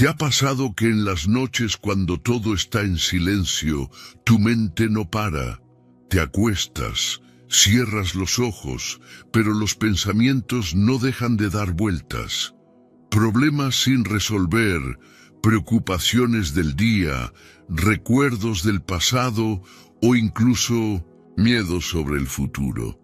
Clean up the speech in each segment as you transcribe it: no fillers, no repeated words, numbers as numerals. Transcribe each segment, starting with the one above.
¿Te ha pasado que en las noches cuando todo está en silencio, tu mente no para? Te acuestas, cierras los ojos, pero los pensamientos no dejan de dar vueltas. Problemas sin resolver, preocupaciones del día, recuerdos del pasado o incluso miedo sobre el futuro.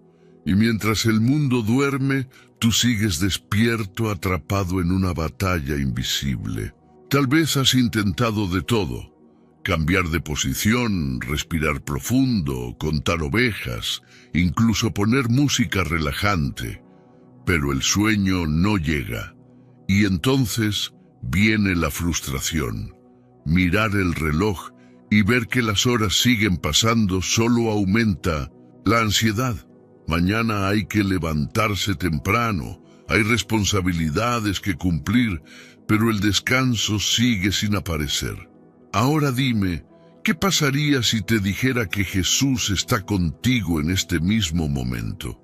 Y mientras el mundo duerme, tú sigues despierto, atrapado en una batalla invisible. Tal vez has intentado de todo: cambiar de posición, respirar profundo, contar ovejas, incluso poner música relajante. Pero el sueño no llega. Y entonces viene la frustración. Mirar el reloj y ver que las horas siguen pasando solo aumenta la ansiedad. Mañana hay que levantarse temprano, hay responsabilidades que cumplir, pero el descanso sigue sin aparecer. Ahora dime, ¿qué pasaría si te dijera que Jesús está contigo en este mismo momento?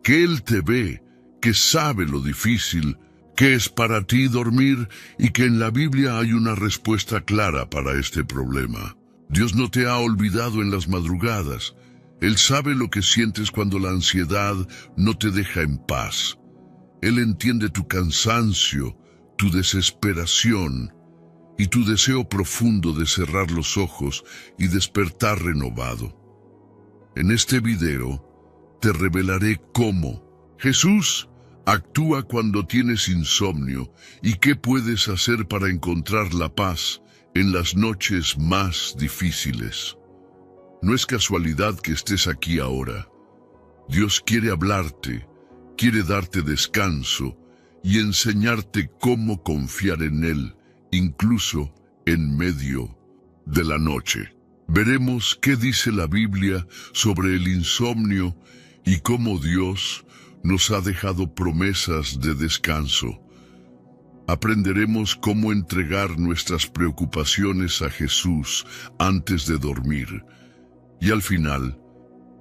Que Él te ve, que sabe lo difícil que es para ti dormir y que en la Biblia hay una respuesta clara para este problema. Dios no te ha olvidado en las madrugadas. Él sabe lo que sientes cuando la ansiedad no te deja en paz. Él entiende tu cansancio, tu desesperación y tu deseo profundo de cerrar los ojos y despertar renovado. En este video te revelaré cómo Jesús actúa cuando tienes insomnio y qué puedes hacer para encontrar la paz en las noches más difíciles. No es casualidad que estés aquí ahora. Dios quiere hablarte, quiere darte descanso y enseñarte cómo confiar en Él, incluso en medio de la noche. Veremos qué dice la Biblia sobre el insomnio y cómo Dios nos ha dejado promesas de descanso. Aprenderemos cómo entregar nuestras preocupaciones a Jesús antes de dormir. Y al final,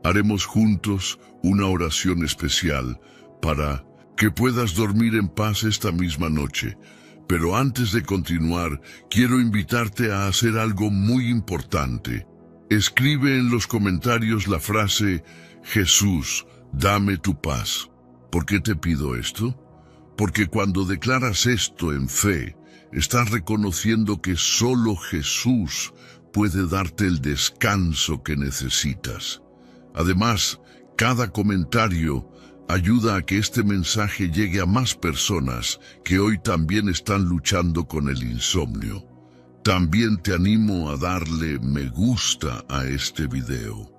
haremos juntos una oración especial para que puedas dormir en paz esta misma noche. Pero antes de continuar, quiero invitarte a hacer algo muy importante. Escribe en los comentarios la frase: Jesús, dame tu paz. ¿Por qué te pido esto? Porque cuando declaras esto en fe, estás reconociendo que solo Jesús puede darte el descanso que necesitas. Además, cada comentario ayuda a que este mensaje llegue a más personas que hoy también están luchando con el insomnio. También te animo a darle me gusta a este video.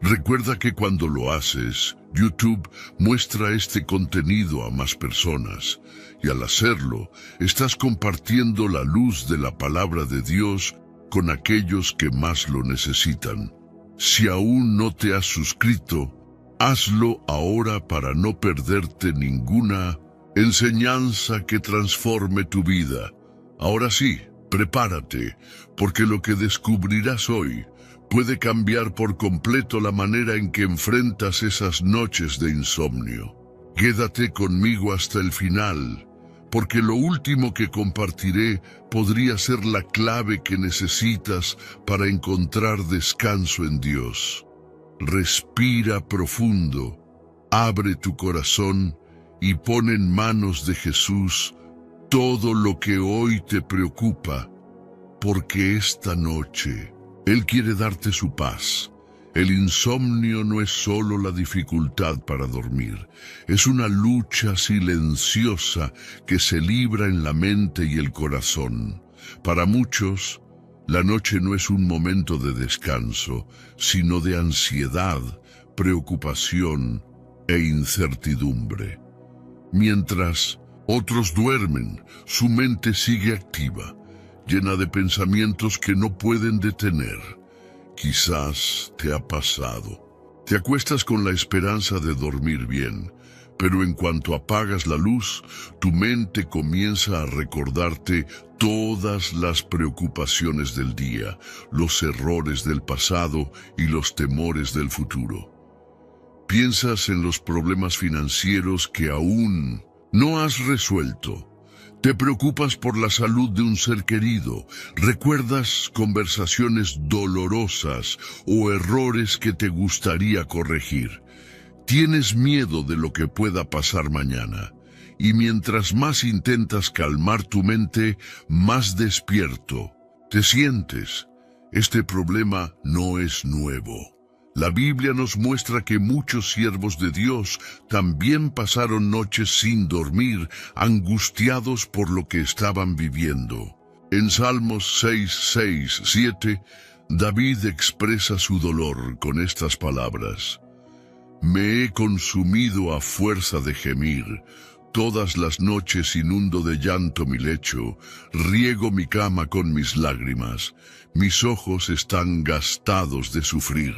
Recuerda que cuando lo haces, YouTube muestra este contenido a más personas, y al hacerlo, estás compartiendo la luz de la palabra de Dios con aquellos que más lo necesitan. Si aún no te has suscrito, hazlo ahora para no perderte ninguna enseñanza que transforme tu vida. Ahora sí, prepárate, porque lo que descubrirás hoy puede cambiar por completo la manera en que enfrentas esas noches de insomnio. Quédate conmigo hasta el final, porque lo último que compartiré podría ser la clave que necesitas para encontrar descanso en Dios. Respira profundo, abre tu corazón y pon en manos de Jesús todo lo que hoy te preocupa, porque esta noche Él quiere darte su paz. El insomnio no es solo la dificultad para dormir, es una lucha silenciosa que se libra en la mente y el corazón. Para muchos, la noche no es un momento de descanso, sino de ansiedad, preocupación e incertidumbre. Mientras otros duermen, su mente sigue activa, llena de pensamientos que no pueden detener. Quizás te ha pasado. Te acuestas con la esperanza de dormir bien, pero en cuanto apagas la luz, tu mente comienza a recordarte todas las preocupaciones del día, los errores del pasado y los temores del futuro. Piensas en los problemas financieros que aún no has resuelto. Te preocupas por la salud de un ser querido, recuerdas conversaciones dolorosas o errores que te gustaría corregir. Tienes miedo de lo que pueda pasar mañana, y mientras más intentas calmar tu mente, más despierto te sientes. Este problema no es nuevo. La Biblia nos muestra que muchos siervos de Dios también pasaron noches sin dormir, angustiados por lo que estaban viviendo. En Salmos 6, 6, 7, David expresa su dolor con estas palabras: Me he consumido a fuerza de gemir, todas las noches inundo de llanto mi lecho, riego mi cama con mis lágrimas, mis ojos están gastados de sufrir.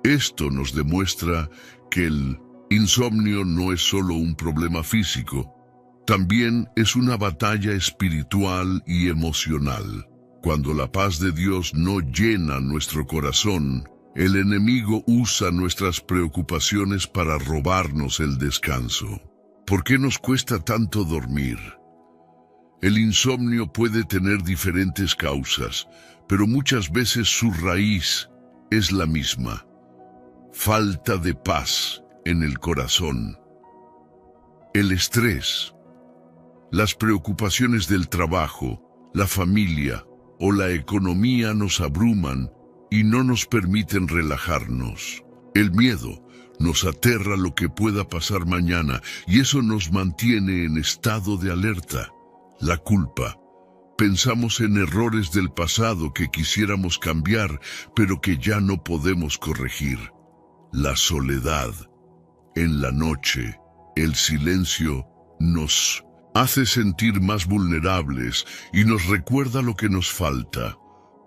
Esto nos demuestra que el insomnio no es solo un problema físico, también es una batalla espiritual y emocional. Cuando la paz de Dios no llena nuestro corazón, el enemigo usa nuestras preocupaciones para robarnos el descanso. ¿Por qué nos cuesta tanto dormir? El insomnio puede tener diferentes causas, pero muchas veces su raíz es la misma: falta de paz en el corazón. El estrés, las preocupaciones del trabajo, la familia o la economía nos abruman y no nos permiten relajarnos. El miedo nos aterra lo que pueda pasar mañana y eso nos mantiene en estado de alerta. La culpa. Pensamos en errores del pasado que quisiéramos cambiar, pero que ya no podemos corregir. La soledad. En la noche, el silencio nos hace sentir más vulnerables y nos recuerda lo que nos falta.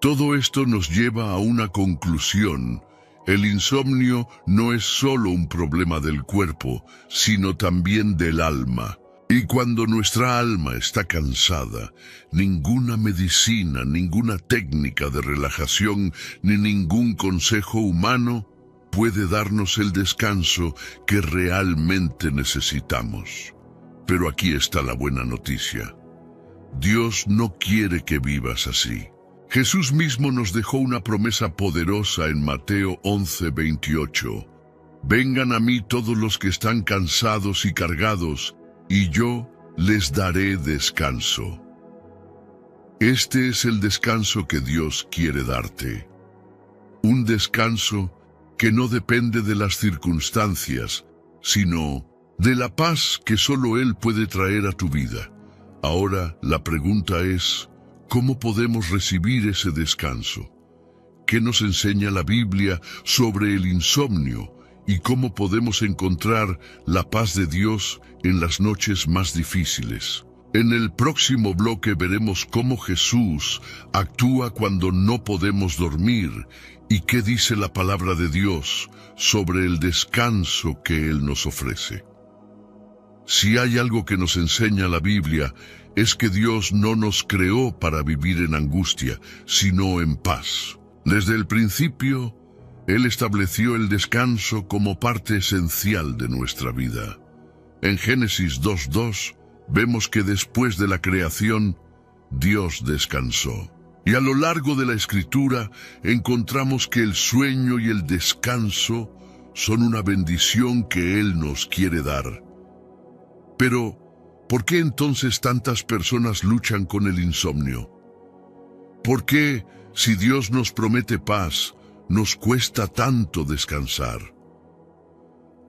Todo esto nos lleva a una conclusión: el insomnio no es solo un problema del cuerpo, sino también del alma. Y cuando nuestra alma está cansada, ninguna medicina, ninguna técnica de relajación, ni ningún consejo humano puede darnos el descanso que realmente necesitamos. Pero aquí está la buena noticia. Dios no quiere que vivas así. Jesús mismo nos dejó una promesa poderosa en Mateo 11:28. Vengan a mí todos los que están cansados y cargados, y yo les daré descanso. Este es el descanso que Dios quiere darte. Un descanso que no depende de las circunstancias, sino de la paz que solo Él puede traer a tu vida. Ahora la pregunta es: ¿cómo podemos recibir ese descanso? ¿Qué nos enseña la Biblia sobre el insomnio y cómo podemos encontrar la paz de Dios en las noches más difíciles? En el próximo bloque veremos cómo Jesús actúa cuando no podemos dormir y qué dice la palabra de Dios sobre el descanso que Él nos ofrece. Si hay algo que nos enseña la Biblia, es que Dios no nos creó para vivir en angustia, sino en paz. Desde el principio, Él estableció el descanso como parte esencial de nuestra vida. En Génesis 2:2 vemos que después de la creación, Dios descansó. Y a lo largo de la Escritura encontramos que el sueño y el descanso son una bendición que Él nos quiere dar. Pero, ¿por qué entonces tantas personas luchan con el insomnio? ¿Por qué, si Dios nos promete paz, nos cuesta tanto descansar?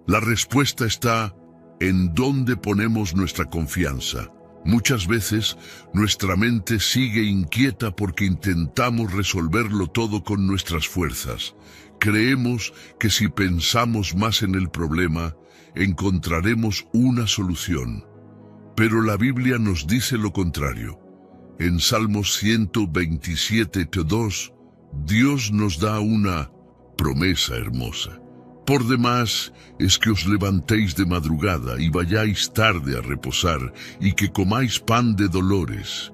La respuesta está en dónde ponemos nuestra confianza. Muchas veces nuestra mente sigue inquieta porque intentamos resolverlo todo con nuestras fuerzas. Creemos que si pensamos más en el problema, encontraremos una solución. Pero la Biblia nos dice lo contrario. En Salmos 127:2, Dios nos da una promesa hermosa. Por demás es que os levantéis de madrugada y vayáis tarde a reposar, y que comáis pan de dolores,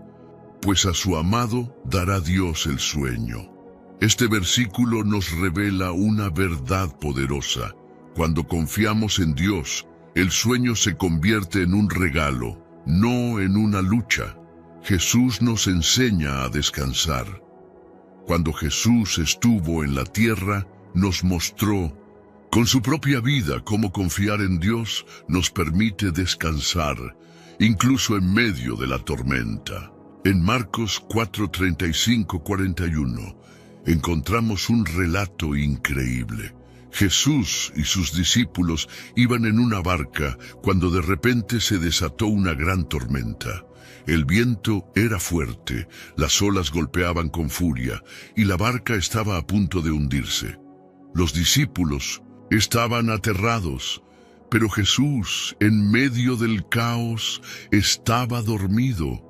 pues a su amado dará Dios el sueño. Este versículo nos revela una verdad poderosa. Cuando confiamos en Dios, el sueño se convierte en un regalo, no en una lucha. Jesús nos enseña a descansar. Cuando Jesús estuvo en la tierra, nos mostró con su propia vida cómo confiar en Dios nos permite descansar, incluso en medio de la tormenta. En Marcos 4:35-41 encontramos un relato increíble. Jesús y sus discípulos iban en una barca cuando de repente se desató una gran tormenta. El viento era fuerte, las olas golpeaban con furia y la barca estaba a punto de hundirse. Los discípulos estaban aterrados, pero Jesús, en medio del caos, estaba dormido.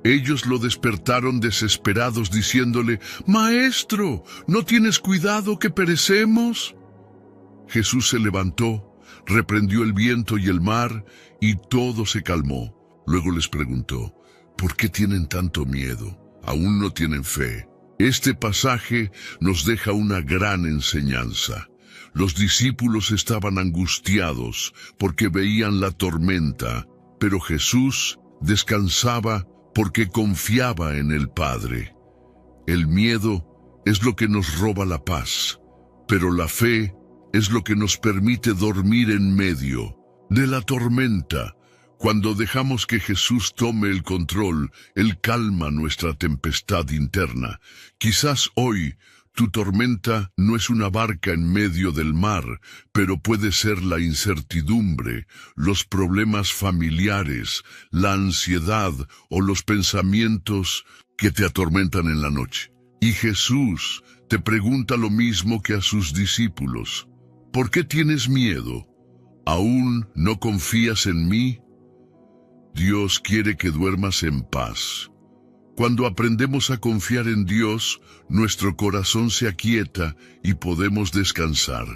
Ellos lo despertaron desesperados diciéndole: «Maestro, ¿no tienes cuidado que perecemos?». Jesús se levantó, reprendió el viento y el mar, y todo se calmó. Luego les preguntó: «¿Por qué tienen tanto miedo? ¿Aún no tienen fe?». Este pasaje nos deja una gran enseñanza. Los discípulos estaban angustiados porque veían la tormenta, pero Jesús descansaba porque confiaba en el Padre. El miedo es lo que nos roba la paz, pero la fe es lo que nos permite dormir en medio de la tormenta. Cuando dejamos que Jesús tome el control, Él calma nuestra tempestad interna. Quizás hoy tu tormenta no es una barca en medio del mar, pero puede ser la incertidumbre, los problemas familiares, la ansiedad o los pensamientos que te atormentan en la noche. Y Jesús te pregunta lo mismo que a sus discípulos: ¿por qué tienes miedo? ¿Aún no confías en mí? Dios quiere que duermas en paz. Cuando aprendemos a confiar en Dios, nuestro corazón se aquieta y podemos descansar.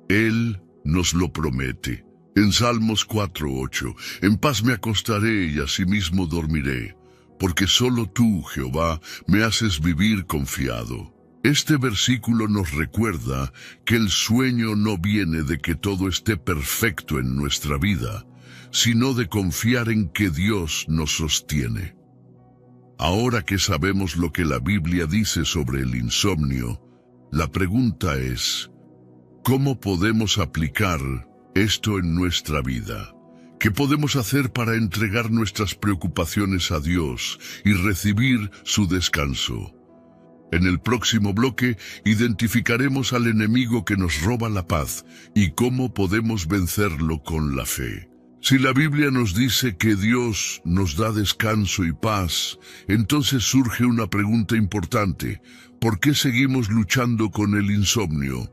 Él nos lo promete. En Salmos 4:8, «En paz me acostaré y asimismo dormiré, porque solo tú, Jehová, me haces vivir confiado». Este versículo nos recuerda que el sueño no viene de que todo esté perfecto en nuestra vida, sino de confiar en que Dios nos sostiene. Ahora que sabemos lo que la Biblia dice sobre el insomnio, la pregunta es: ¿cómo podemos aplicar esto en nuestra vida? ¿Qué podemos hacer para entregar nuestras preocupaciones a Dios y recibir su descanso? En el próximo bloque identificaremos al enemigo que nos roba la paz y cómo podemos vencerlo con la fe. Si la Biblia nos dice que Dios nos da descanso y paz, entonces surge una pregunta importante: ¿por qué seguimos luchando con el insomnio?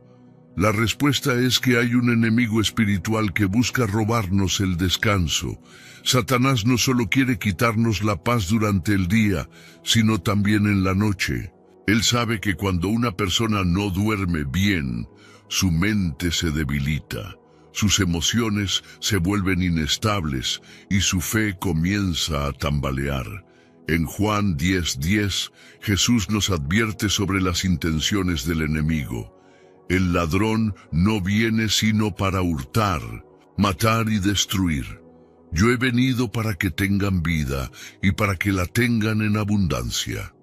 La respuesta es que hay un enemigo espiritual que busca robarnos el descanso. Satanás no solo quiere quitarnos la paz durante el día, sino también en la noche. Él sabe que cuando una persona no duerme bien, su mente se debilita. Sus emociones se vuelven inestables y su fe comienza a tambalear. En Juan 10:10, Jesús nos advierte sobre las intenciones del enemigo. El ladrón no viene sino para hurtar, matar y destruir. Yo he venido para que tengan vida y para que la tengan en abundancia.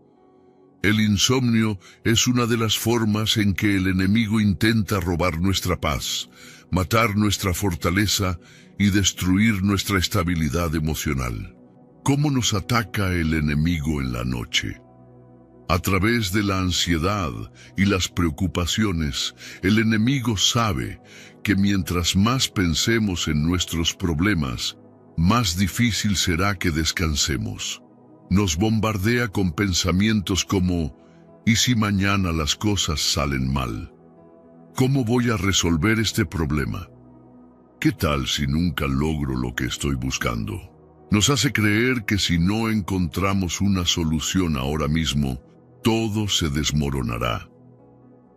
El insomnio es una de las formas en que el enemigo intenta robar nuestra paz, matar nuestra fortaleza y destruir nuestra estabilidad emocional. ¿Cómo nos ataca el enemigo en la noche? A través de la ansiedad y las preocupaciones, el enemigo sabe que mientras más pensemos en nuestros problemas, más difícil será que descansemos. Nos bombardea con pensamientos como: ¿y si mañana las cosas salen mal? ¿Cómo voy a resolver este problema? ¿Qué tal si nunca logro lo que estoy buscando? Nos hace creer que si no encontramos una solución ahora mismo, todo se desmoronará.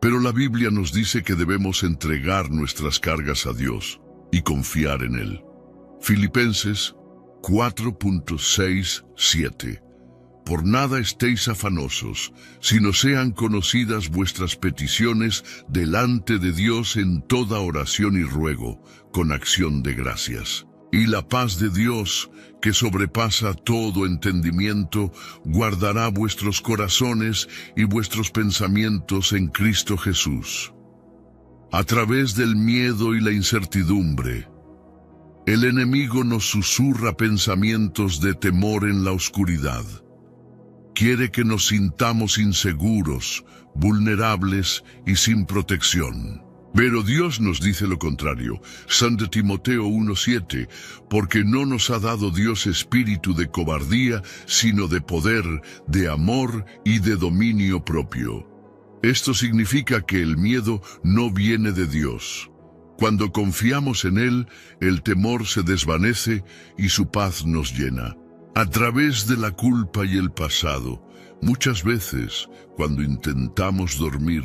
Pero la Biblia nos dice que debemos entregar nuestras cargas a Dios y confiar en Él. Filipenses 4:6-7. Por nada estéis afanosos, sino sean conocidas vuestras peticiones delante de Dios en toda oración y ruego, con acción de gracias. Y la paz de Dios, que sobrepasa todo entendimiento, guardará vuestros corazones y vuestros pensamientos en Cristo Jesús. A través del miedo y la incertidumbre, el enemigo nos susurra pensamientos de temor en la oscuridad. Quiere que nos sintamos inseguros, vulnerables y sin protección. Pero Dios nos dice lo contrario. San de Timoteo 1:7, porque no nos ha dado Dios espíritu de cobardía, sino de poder, de amor y de dominio propio. Esto significa que el miedo no viene de Dios. Cuando confiamos en Él, el temor se desvanece y su paz nos llena. A través de la culpa y el pasado, muchas veces, cuando intentamos dormir,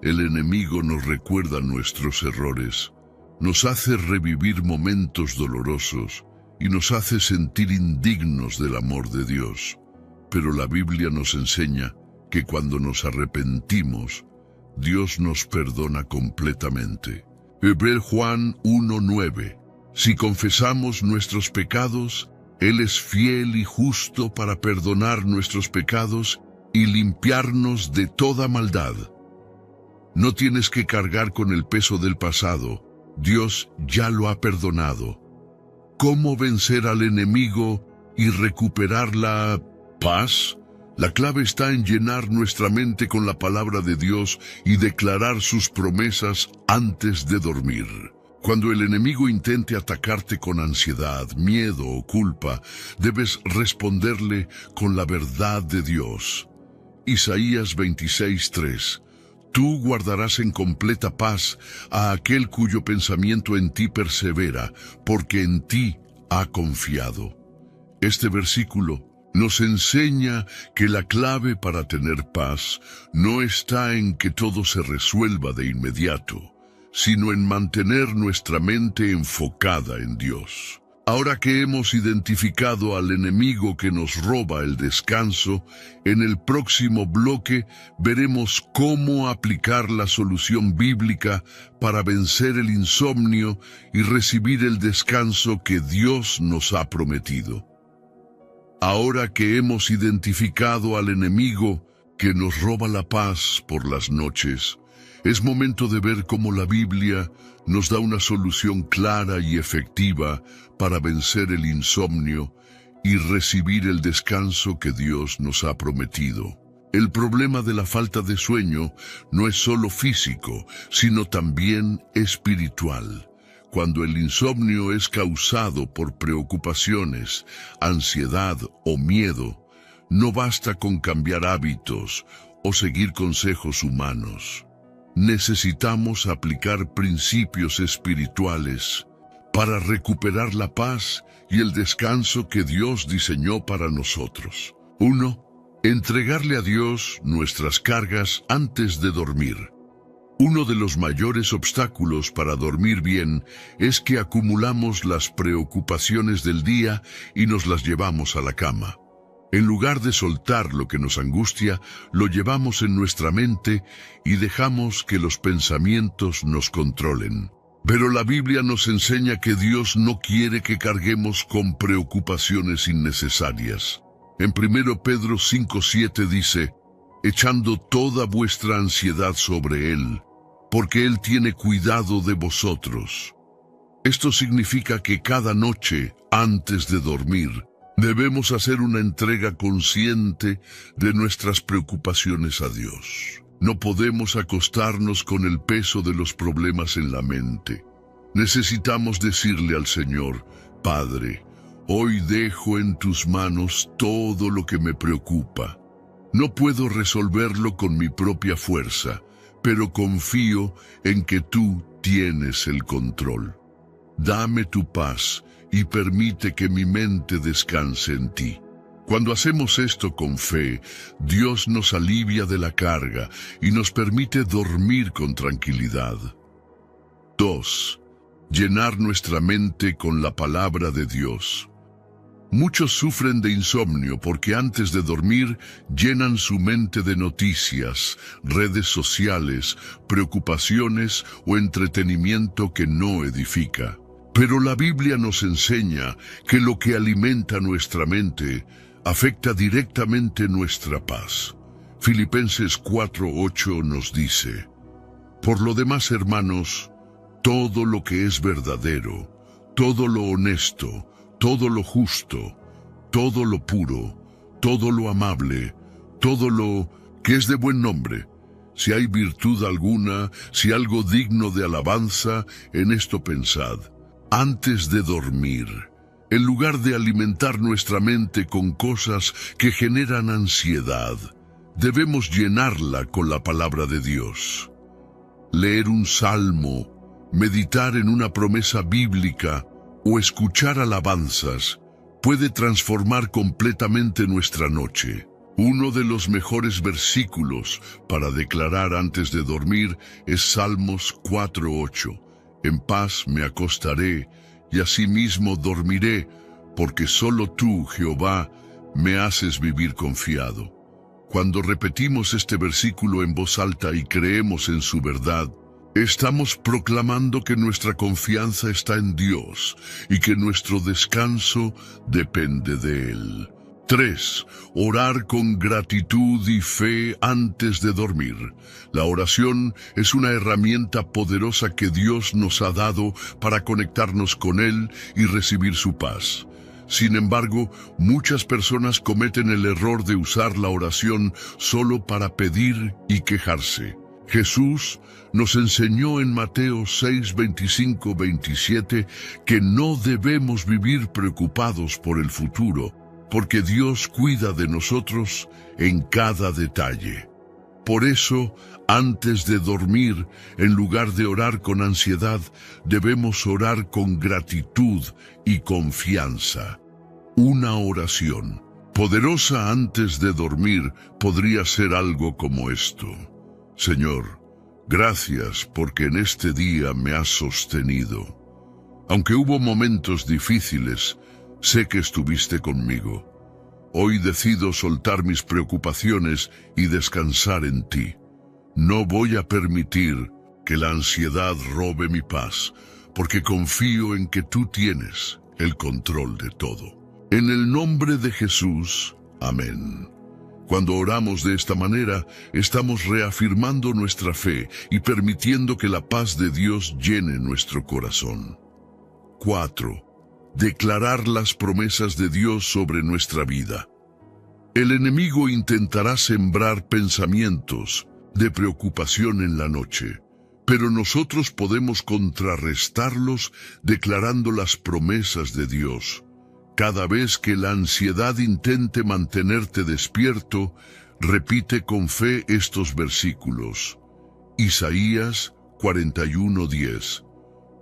el enemigo nos recuerda nuestros errores, nos hace revivir momentos dolorosos y nos hace sentir indignos del amor de Dios. Pero la Biblia nos enseña que cuando nos arrepentimos, Dios nos perdona completamente. Hebreo Juan 1:9. Si confesamos nuestros pecados, Él es fiel y justo para perdonar nuestros pecados y limpiarnos de toda maldad. No tienes que cargar con el peso del pasado. Dios ya lo ha perdonado. ¿Cómo vencer al enemigo y recuperar la paz? La clave está en llenar nuestra mente con la palabra de Dios y declarar sus promesas antes de dormir. Cuando el enemigo intente atacarte con ansiedad, miedo o culpa, debes responderle con la verdad de Dios. Isaías 26:3. Tú guardarás en completa paz a aquel cuyo pensamiento en ti persevera, porque en ti ha confiado. Este versículo nos enseña que la clave para tener paz no está en que todo se resuelva de inmediato, sino en mantener nuestra mente enfocada en Dios. Ahora que hemos identificado al enemigo que nos roba el descanso, en el próximo bloque veremos cómo aplicar la solución bíblica para vencer el insomnio y recibir el descanso que Dios nos ha prometido. Ahora que hemos identificado al enemigo que nos roba la paz por las noches, es momento de ver cómo la Biblia nos da una solución clara y efectiva para vencer el insomnio y recibir el descanso que Dios nos ha prometido. El problema de la falta de sueño no es solo físico, sino también espiritual. Cuando el insomnio es causado por preocupaciones, ansiedad o miedo, no basta con cambiar hábitos o seguir consejos humanos. Necesitamos aplicar principios espirituales para recuperar la paz y el descanso que Dios diseñó para nosotros. 1. Entregarle a Dios nuestras cargas antes de dormir. Uno de los mayores obstáculos para dormir bien es que acumulamos las preocupaciones del día y nos las llevamos a la cama. En lugar de soltar lo que nos angustia, lo llevamos en nuestra mente y dejamos que los pensamientos nos controlen. Pero la Biblia nos enseña que Dios no quiere que carguemos con preocupaciones innecesarias. En 1 Pedro 5:7 dice, echando toda vuestra ansiedad sobre Él, porque Él tiene cuidado de vosotros. Esto significa que cada noche, antes de dormir, debemos hacer una entrega consciente de nuestras preocupaciones a Dios. No podemos acostarnos con el peso de los problemas en la mente. Necesitamos decirle al Señor, Padre, hoy dejo en tus manos todo lo que me preocupa. No puedo resolverlo con mi propia fuerza, pero confío en que tú tienes el control. Dame tu paz y permite que mi mente descanse en ti. Cuando hacemos esto con fe, Dios nos alivia de la carga y nos permite dormir con tranquilidad. 2. Llenar nuestra mente con la palabra de Dios. Muchos sufren de insomnio porque antes de dormir llenan su mente de noticias, redes sociales, preocupaciones o entretenimiento que no edifica. Pero la Biblia nos enseña que lo que alimenta nuestra mente afecta directamente nuestra paz. Filipenses 4:8 nos dice: por lo demás, hermanos, todo lo que es verdadero, todo lo honesto, todo lo justo, todo lo puro, todo lo amable, todo lo que es de buen nombre, si hay virtud alguna, si algo digno de alabanza, en esto pensad. Antes de dormir, en lugar de alimentar nuestra mente con cosas que generan ansiedad, debemos llenarla con la palabra de Dios. Leer un salmo, meditar en una promesa bíblica o escuchar alabanzas puede transformar completamente nuestra noche. Uno de los mejores versículos para declarar antes de dormir es Salmos 4:8. En paz me acostaré y asimismo dormiré, porque solo tú, Jehová, me haces vivir confiado. Cuando repetimos este versículo en voz alta y creemos en su verdad, estamos proclamando que nuestra confianza está en Dios y que nuestro descanso depende de Él. 3. Orar con gratitud y fe antes de dormir. La oración es una herramienta poderosa que Dios nos ha dado para conectarnos con Él y recibir su paz. Sin embargo, muchas personas cometen el error de usar la oración solo para pedir y quejarse. Jesús nos enseñó en Mateo 6:25-27 que no debemos vivir preocupados por el futuro, porque Dios cuida de nosotros en cada detalle. Por eso, antes de dormir, en lugar de orar con ansiedad, debemos orar con gratitud y confianza. Una oración poderosa antes de dormir podría ser algo como esto: Señor, gracias porque en este día me has sostenido. Aunque hubo momentos difíciles, sé que estuviste conmigo. Hoy decido soltar mis preocupaciones y descansar en ti. No voy a permitir que la ansiedad robe mi paz, porque confío en que tú tienes el control de todo. En el nombre de Jesús, amén. Cuando oramos de esta manera, estamos reafirmando nuestra fe y permitiendo que la paz de Dios llene nuestro corazón. 4. Declarar las promesas de Dios sobre nuestra vida. El enemigo intentará sembrar pensamientos de preocupación en la noche, pero nosotros podemos contrarrestarlos declarando las promesas de Dios. Cada vez que la ansiedad intente mantenerte despierto, repite con fe estos versículos. Isaías 41:10.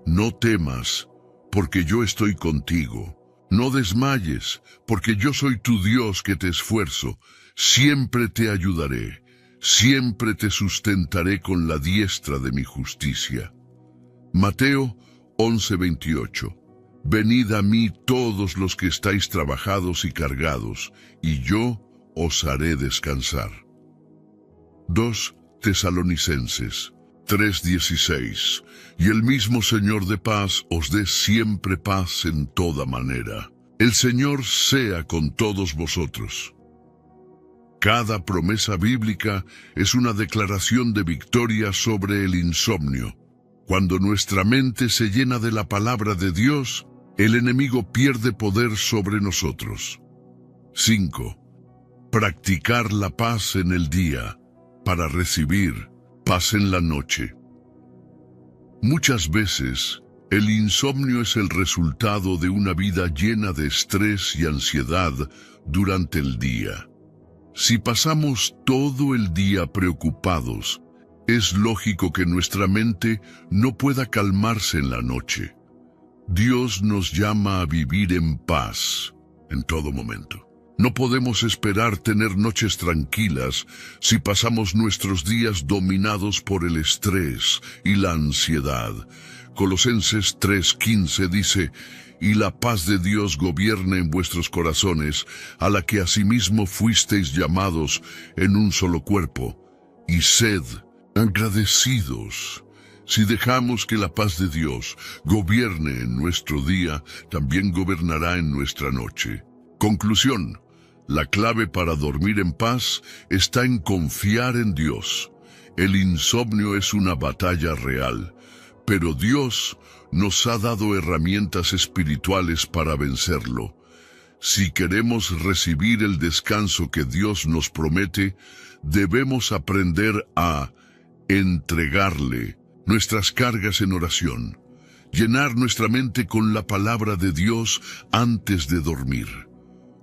No temas, porque yo estoy contigo. No desmayes, porque yo soy tu Dios que te esfuerzo. Siempre te ayudaré, siempre te sustentaré con la diestra de mi justicia. Mateo 11:28. Venid a mí todos los que estáis trabajados y cargados, y yo os haré descansar. 2 Tesalonicenses 3:16. Y el mismo Señor de paz os dé siempre paz en toda manera. El Señor sea con todos vosotros. Cada promesa bíblica es una declaración de victoria sobre el insomnio. Cuando nuestra mente se llena de la palabra de Dios, el enemigo pierde poder sobre nosotros. 5. Practicar la paz en el día para recibir paz en la noche. Muchas veces, el insomnio es el resultado de una vida llena de estrés y ansiedad durante el día. Si pasamos todo el día preocupados, es lógico que nuestra mente no pueda calmarse en la noche. Dios nos llama a vivir en paz en todo momento. No podemos esperar tener noches tranquilas si pasamos nuestros días dominados por el estrés y la ansiedad. Colosenses 3:15 dice: y la paz de Dios gobierne en vuestros corazones, a la que asimismo fuisteis llamados en un solo cuerpo, y sed agradecidos. Si dejamos que la paz de Dios gobierne en nuestro día, también gobernará en nuestra noche. Conclusión: la clave para dormir en paz está en confiar en Dios. El insomnio es una batalla real, pero Dios nos ha dado herramientas espirituales para vencerlo. Si queremos recibir el descanso que Dios nos promete, debemos aprender a entregarle nuestras cargas en oración, llenar nuestra mente con la palabra de Dios antes de dormir,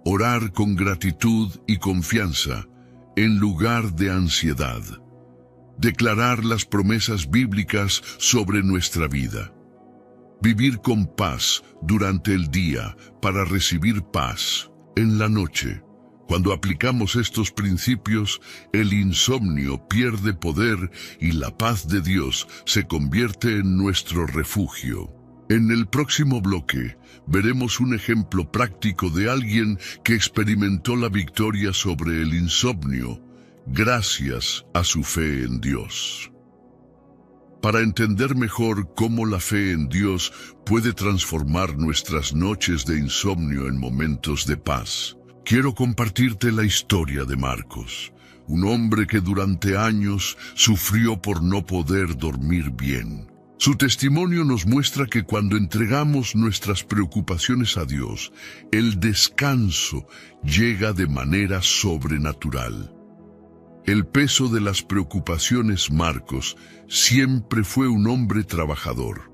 orar con gratitud y confianza en lugar de ansiedad, declarar las promesas bíblicas sobre nuestra vida, vivir con paz durante el día para recibir paz en la noche. Cuando aplicamos estos principios, el insomnio pierde poder y la paz de Dios se convierte en nuestro refugio. En el próximo bloque, veremos un ejemplo práctico de alguien que experimentó la victoria sobre el insomnio gracias a su fe en Dios. Para entender mejor cómo la fe en Dios puede transformar nuestras noches de insomnio en momentos de paz, quiero compartirte la historia de Marcos, un hombre que durante años sufrió por no poder dormir bien. Su testimonio nos muestra que cuando entregamos nuestras preocupaciones a Dios, el descanso llega de manera sobrenatural. El peso de las preocupaciones Marcos siempre fue un hombre trabajador.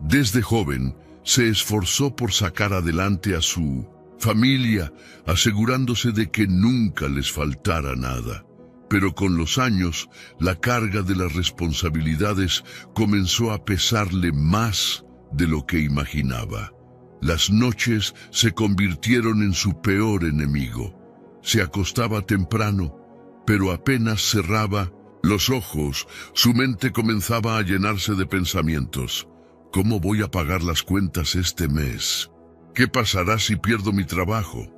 Desde joven se esforzó por sacar adelante a su familia, asegurándose de que nunca les faltara nada. Pero con los años, la carga de las responsabilidades comenzó a pesarle más de lo que imaginaba. Las noches se convirtieron en su peor enemigo. Se acostaba temprano, pero apenas cerraba los ojos, su mente comenzaba a llenarse de pensamientos. ¿Cómo voy a pagar las cuentas este mes? ¿Qué pasará si pierdo mi trabajo?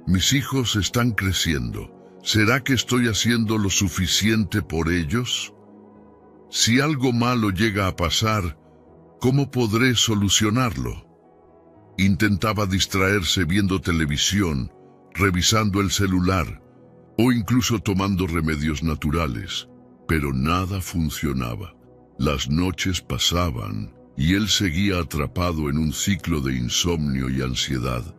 Mis hijos están creciendo. ¿Será que estoy haciendo lo suficiente por ellos? Si algo malo llega a pasar, ¿cómo podré solucionarlo? Intentaba distraerse viendo televisión, revisando el celular o incluso tomando remedios naturales, pero nada funcionaba. Las noches pasaban y él seguía atrapado en un ciclo de insomnio y ansiedad.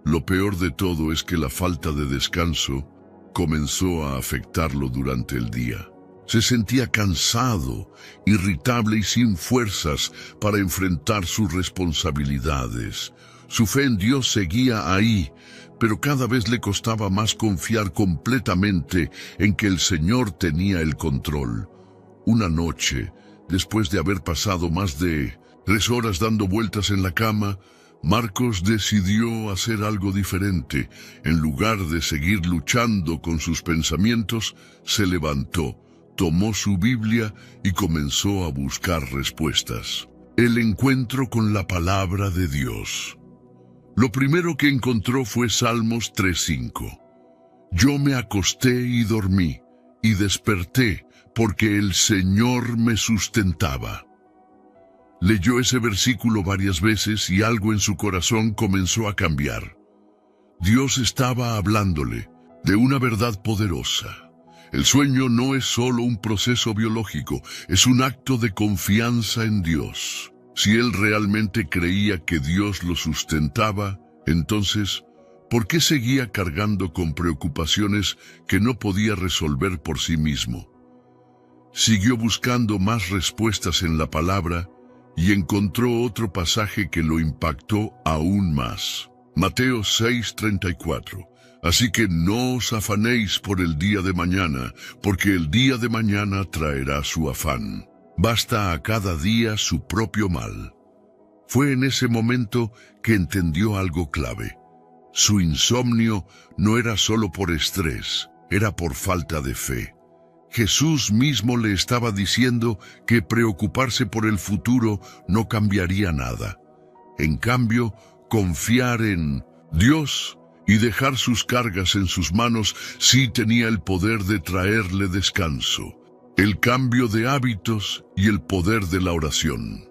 Lo peor de todo es que la falta de descanso comenzó a afectarlo durante el día. Se sentía cansado, irritable y sin fuerzas para enfrentar sus responsabilidades. Su fe en Dios seguía ahí, pero cada vez le costaba más confiar completamente en que el Señor tenía el control. Una noche, después de haber pasado más de 3 horas dando vueltas en la cama, Marcos decidió hacer algo diferente. En lugar de seguir luchando con sus pensamientos, se levantó, tomó su Biblia y comenzó a buscar respuestas. El encuentro con la palabra de Dios. Lo primero que encontró fue Salmos 3:5. Yo me acosté y dormí, y desperté, porque el Señor me sustentaba. Leyó ese versículo varias veces y algo en su corazón comenzó a cambiar. Dios estaba hablándole de una verdad poderosa. El sueño no es solo un proceso biológico, es un acto de confianza en Dios. Si él realmente creía que Dios lo sustentaba, entonces, ¿por qué seguía cargando con preocupaciones que no podía resolver por sí mismo? Siguió buscando más respuestas en la palabra y encontró otro pasaje que lo impactó aún más. Mateo 6:34. Así que no os afanéis por el día de mañana, porque el día de mañana traerá su afán. Basta a cada día su propio mal. Fue en ese momento que entendió algo clave. Su insomnio no era solo por estrés, era por falta de fe. Jesús mismo le estaba diciendo que preocuparse por el futuro no cambiaría nada. En cambio, confiar en Dios y dejar sus cargas en sus manos sí tenía el poder de traerle descanso. el cambio de hábitos y el poder de la oración.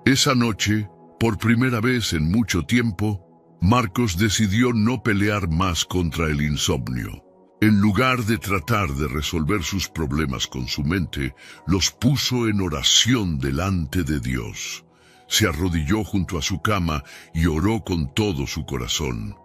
Esa noche, por primera vez en mucho tiempo, Marcos decidió no pelear más contra el insomnio. En lugar de tratar de resolver sus problemas con su mente, los puso en oración delante de Dios. Se arrodilló junto a su cama y oró con todo su corazón.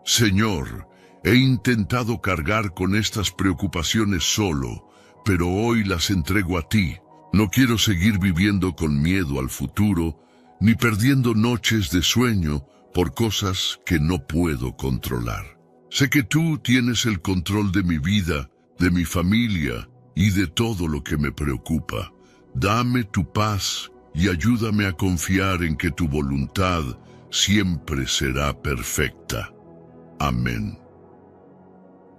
Señor, he intentado cargar con estas preocupaciones solo, pero hoy las entrego a ti. No quiero seguir viviendo con miedo al futuro, ni perdiendo noches de sueño por cosas que no puedo controlar. Sé que tú tienes el control de mi vida, de mi familia y de todo lo que me preocupa. Dame tu paz y ayúdame a confiar en que tu voluntad siempre será perfecta. Amén.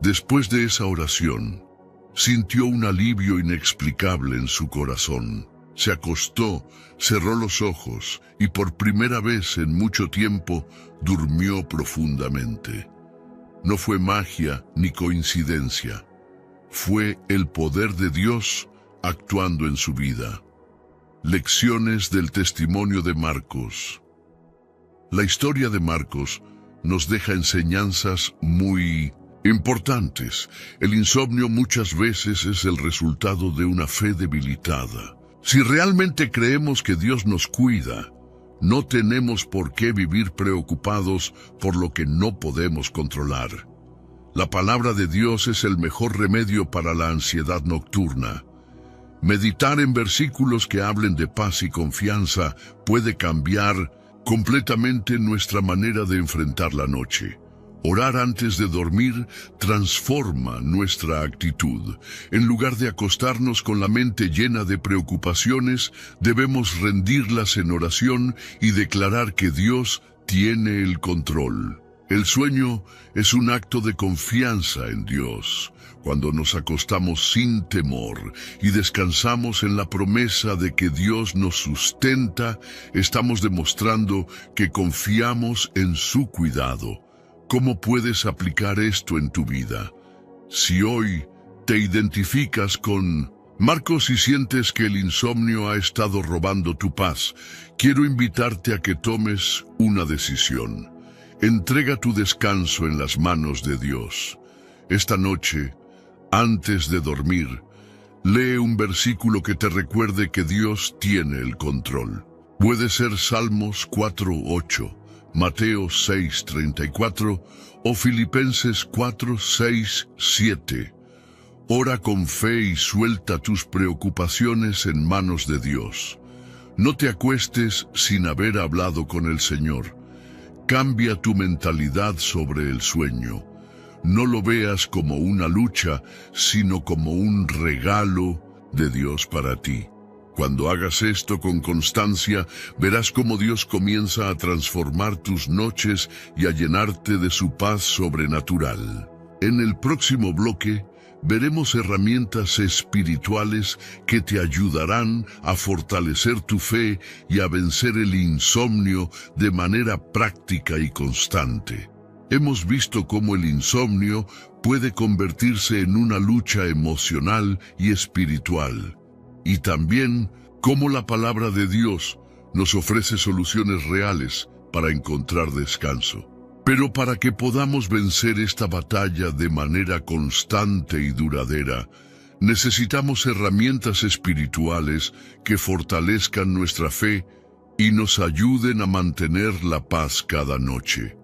Después de esa oración, sintió un alivio inexplicable en su corazón. Se acostó, cerró los ojos y por primera vez en mucho tiempo durmió profundamente. No fue magia ni coincidencia. Fue el poder de Dios actuando en su vida. Lecciones del testimonio de Marcos. La historia de Marcos nos deja enseñanzas muy importantes. El insomnio muchas veces es el resultado de una fe debilitada. Si realmente creemos que Dios nos cuida, no tenemos por qué vivir preocupados por lo que no podemos controlar. La palabra de Dios es el mejor remedio para la ansiedad nocturna. Meditar en versículos que hablen de paz y confianza puede cambiar completamente nuestra manera de enfrentar la noche. Orar antes de dormir transforma nuestra actitud. En lugar de acostarnos con la mente llena de preocupaciones, debemos rendirlas en oración y declarar que Dios tiene el control. El sueño es un acto de confianza en Dios. Cuando nos acostamos sin temor y descansamos en la promesa de que Dios nos sustenta, estamos demostrando que confiamos en su cuidado. ¿Cómo puedes aplicar esto en tu vida? Si hoy te identificas con Marcos y sientes que el insomnio ha estado robando tu paz, quiero invitarte a que tomes una decisión. Entrega tu descanso en las manos de Dios. Esta noche, antes de dormir, lee un versículo que te recuerde que Dios tiene el control. Puede ser Salmos 4:8. Mateo 6:34 o Filipenses 4:6-7. Ora con fe y suelta tus preocupaciones en manos de Dios. No te acuestes sin haber hablado con el Señor. Cambia tu mentalidad sobre el sueño. No lo veas como una lucha, sino como un regalo de Dios para ti. Cuando hagas esto con constancia, verás cómo Dios comienza a transformar tus noches y a llenarte de su paz sobrenatural. En el próximo bloque, veremos herramientas espirituales que te ayudarán a fortalecer tu fe y a vencer el insomnio de manera práctica y constante. Hemos visto cómo el insomnio puede convertirse en una lucha emocional y espiritual. Y también cómo la palabra de Dios nos ofrece soluciones reales para encontrar descanso. Pero para que podamos vencer esta batalla de manera constante y duradera, necesitamos herramientas espirituales que fortalezcan nuestra fe y nos ayuden a mantener la paz cada noche.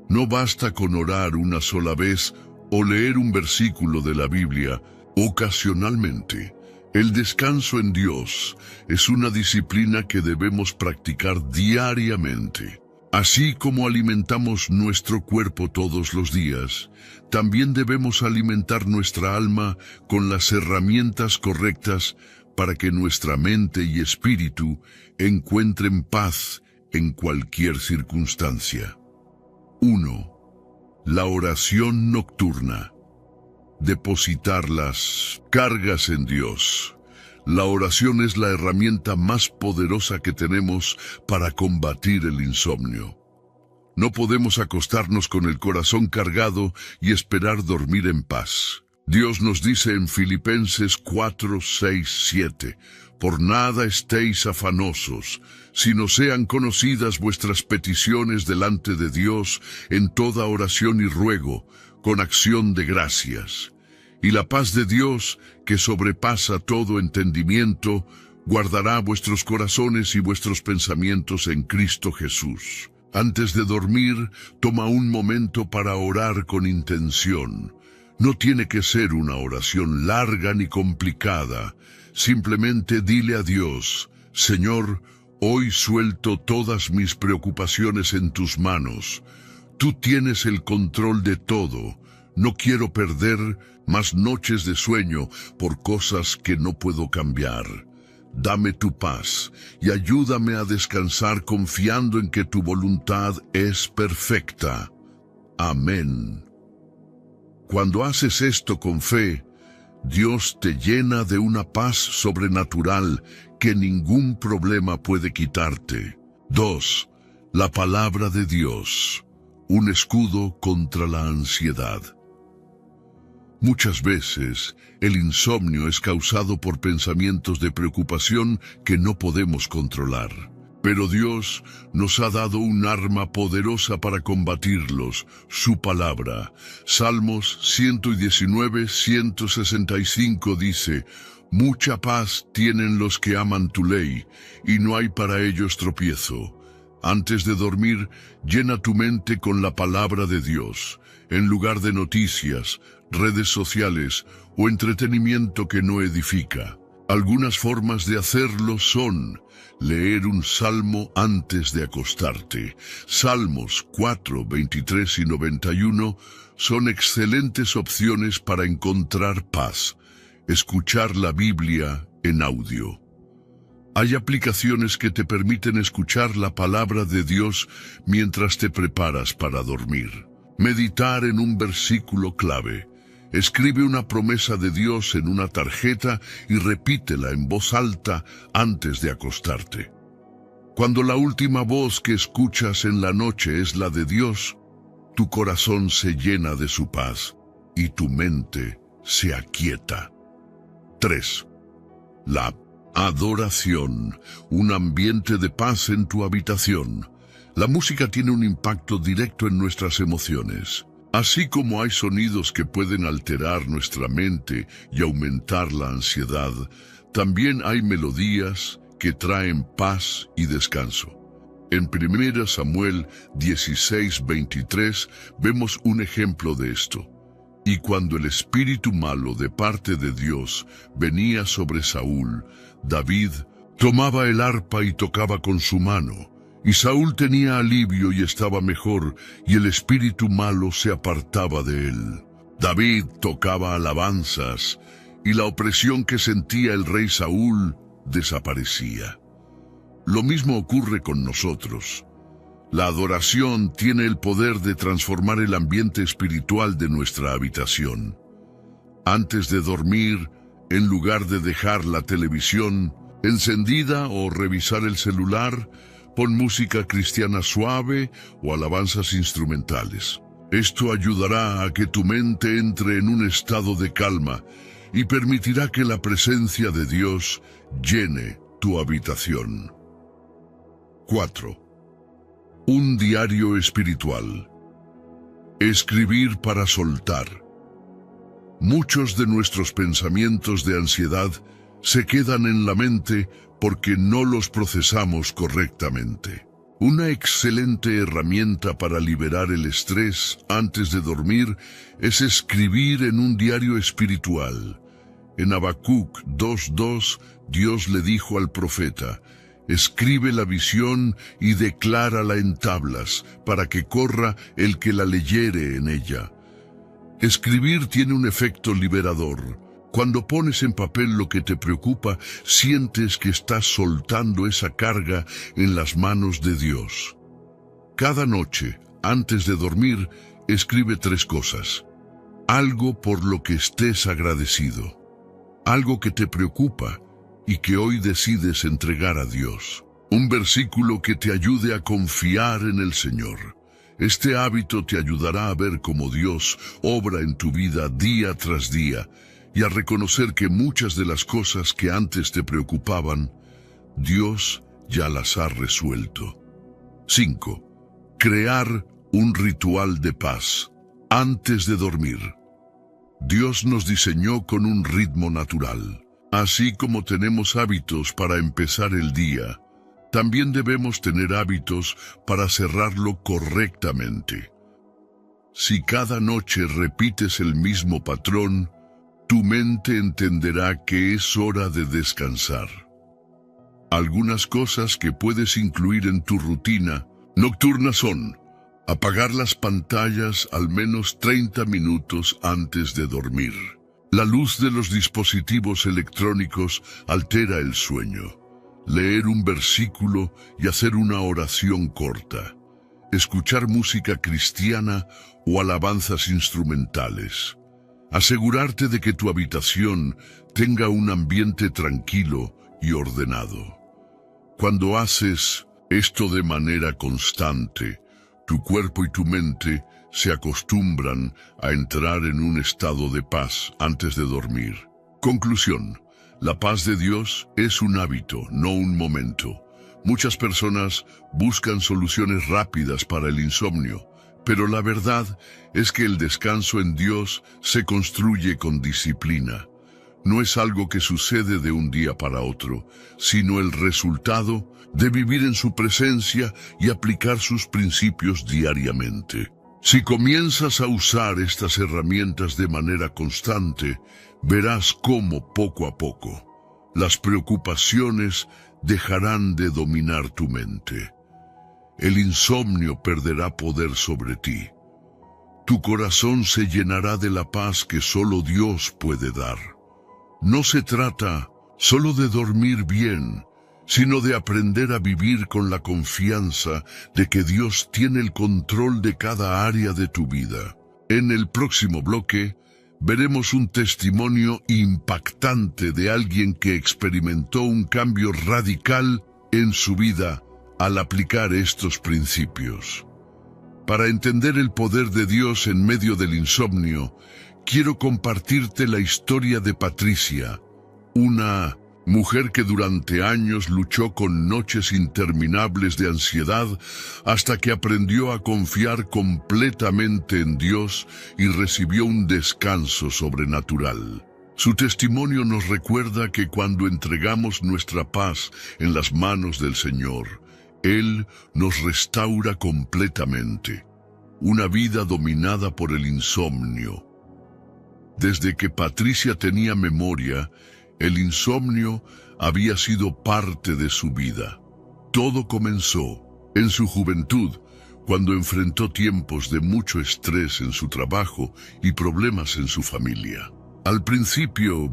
No basta con orar una sola vez o leer un versículo de la Biblia ocasionalmente. El descanso en Dios es una disciplina que debemos practicar diariamente. Así como alimentamos nuestro cuerpo todos los días, también debemos alimentar nuestra alma con las herramientas correctas para que nuestra mente y espíritu encuentren paz en cualquier circunstancia. 1. La oración nocturna. Depositar las cargas en Dios. La oración es la herramienta más poderosa que tenemos para combatir el insomnio. No podemos acostarnos con el corazón cargado y esperar dormir en paz. Dios nos dice en Filipenses 4, 6, 7, «Por nada estéis afanosos, sino sean conocidas vuestras peticiones delante de Dios en toda oración y ruego, con acción de gracias. Y la paz de Dios, que sobrepasa todo entendimiento, guardará vuestros corazones y vuestros pensamientos en Cristo Jesús». Antes de dormir, toma un momento para orar con intención. No tiene que ser una oración larga ni complicada. Simplemente dile a Dios: «Señor, hoy suelto todas mis preocupaciones en tus manos. Tú tienes el control de todo. No quiero perder más noches de sueño por cosas que no puedo cambiar. Dame tu paz y ayúdame a descansar confiando en que tu voluntad es perfecta. Amén». Cuando haces esto con fe, Dios te llena de una paz sobrenatural que ningún problema puede quitarte. 2. La palabra de Dios, un escudo contra la ansiedad. Muchas veces, el insomnio es causado por pensamientos de preocupación que no podemos controlar. Pero Dios nos ha dado un arma poderosa para combatirlos, su palabra. Salmos 119, 165 dice: «Mucha paz tienen los que aman tu ley, y no hay para ellos tropiezo». Antes de dormir, llena tu mente con la palabra de Dios, en lugar de noticias, redes sociales o entretenimiento que no edifica. Algunas formas de hacerlo son: leer un salmo antes de acostarte. Salmos 4, 23 y 91 son excelentes opciones para encontrar paz. Escuchar la Biblia en audio. Hay aplicaciones que te permiten escuchar la palabra de Dios mientras te preparas para dormir. Meditar en un versículo clave. Escribe una promesa de Dios en una tarjeta y repítela en voz alta antes de acostarte. Cuando la última voz que escuchas en la noche es la de Dios, tu corazón se llena de su paz y tu mente se aquieta. 3. La adoración, un ambiente de paz en tu habitación. La música tiene un impacto directo en nuestras emociones. Así como hay sonidos que pueden alterar nuestra mente y aumentar la ansiedad, también hay melodías que traen paz y descanso. En 1 Samuel 16:23 vemos un ejemplo de esto. «Y cuando el espíritu malo de parte de Dios venía sobre Saúl, David tomaba el arpa y tocaba con su mano. Y Saúl tenía alivio y estaba mejor, y el espíritu malo se apartaba de él. David tocaba alabanzas, y la opresión que sentía el rey Saúl desaparecía». Lo mismo ocurre con nosotros. La adoración tiene el poder de transformar el ambiente espiritual de nuestra habitación. Antes de dormir, en lugar de dejar la televisión encendida o revisar el celular, pon música cristiana suave o alabanzas instrumentales. Esto ayudará a que tu mente entre en un estado de calma y permitirá que la presencia de Dios llene tu habitación. 4. Un diario espiritual. Escribir para soltar. Muchos de nuestros pensamientos de ansiedad se quedan en la mente porque no los procesamos correctamente. Una excelente herramienta para liberar el estrés antes de dormir es escribir en un diario espiritual. En Habacuc 2:2, Dios le dijo al profeta: «Escribe la visión y declárala en tablas, para que corra el que la leyere en ella». Escribir tiene un efecto liberador. Cuando pones en papel lo que te preocupa, sientes que estás soltando esa carga en las manos de Dios. Cada noche, antes de dormir, escribe 3 cosas. Algo por lo que estés agradecido. Algo que te preocupa y que hoy decides entregar a Dios. Un versículo que te ayude a confiar en el Señor. Este hábito te ayudará a ver cómo Dios obra en tu vida día tras día y a reconocer que muchas de las cosas que antes te preocupaban, Dios ya las ha resuelto. 5. Crear un ritual de paz antes de dormir. Dios nos diseñó con un ritmo natural. Así como tenemos hábitos para empezar el día, también debemos tener hábitos para cerrarlo correctamente. Si cada noche repites el mismo patrón, tu mente entenderá que es hora de descansar. Algunas cosas que puedes incluir en tu rutina nocturna son: apagar las pantallas al menos 30 minutos antes de dormir. La luz de los dispositivos electrónicos altera el sueño. Leer un versículo y hacer una oración corta. Escuchar música cristiana o alabanzas instrumentales. Asegurarte de que tu habitación tenga un ambiente tranquilo y ordenado. Cuando haces esto de manera constante, tu cuerpo y tu mente se acostumbran a entrar en un estado de paz antes de dormir. Conclusión: la paz de Dios es un hábito, no un momento. Muchas personas buscan soluciones rápidas para el insomnio, pero la verdad es que el descanso en Dios se construye con disciplina. No es algo que sucede de un día para otro, sino el resultado de vivir en su presencia y aplicar sus principios diariamente. Si comienzas a usar estas herramientas de manera constante, verás cómo poco a poco las preocupaciones dejarán de dominar tu mente. El insomnio perderá poder sobre ti. Tu corazón se llenará de la paz que solo Dios puede dar. No se trata solo de dormir bien, sino de aprender a vivir con la confianza de que Dios tiene el control de cada área de tu vida. En el próximo bloque, veremos un testimonio impactante de alguien que experimentó un cambio radical en su vida al aplicar estos principios. Para entender el poder de Dios en medio del insomnio, quiero compartirte la historia de Patricia, una mujer que durante años luchó con noches interminables de ansiedad hasta que aprendió a confiar completamente en Dios y recibió un descanso sobrenatural. Su testimonio nos recuerda que cuando entregamos nuestra paz en las manos del Señor, Él nos restaura completamente. Una vida dominada por el insomnio. Desde que Patricia tenía memoria, el insomnio había sido parte de su vida. Todo comenzó en su juventud, cuando enfrentó tiempos de mucho estrés en su trabajo y problemas en su familia. Al principio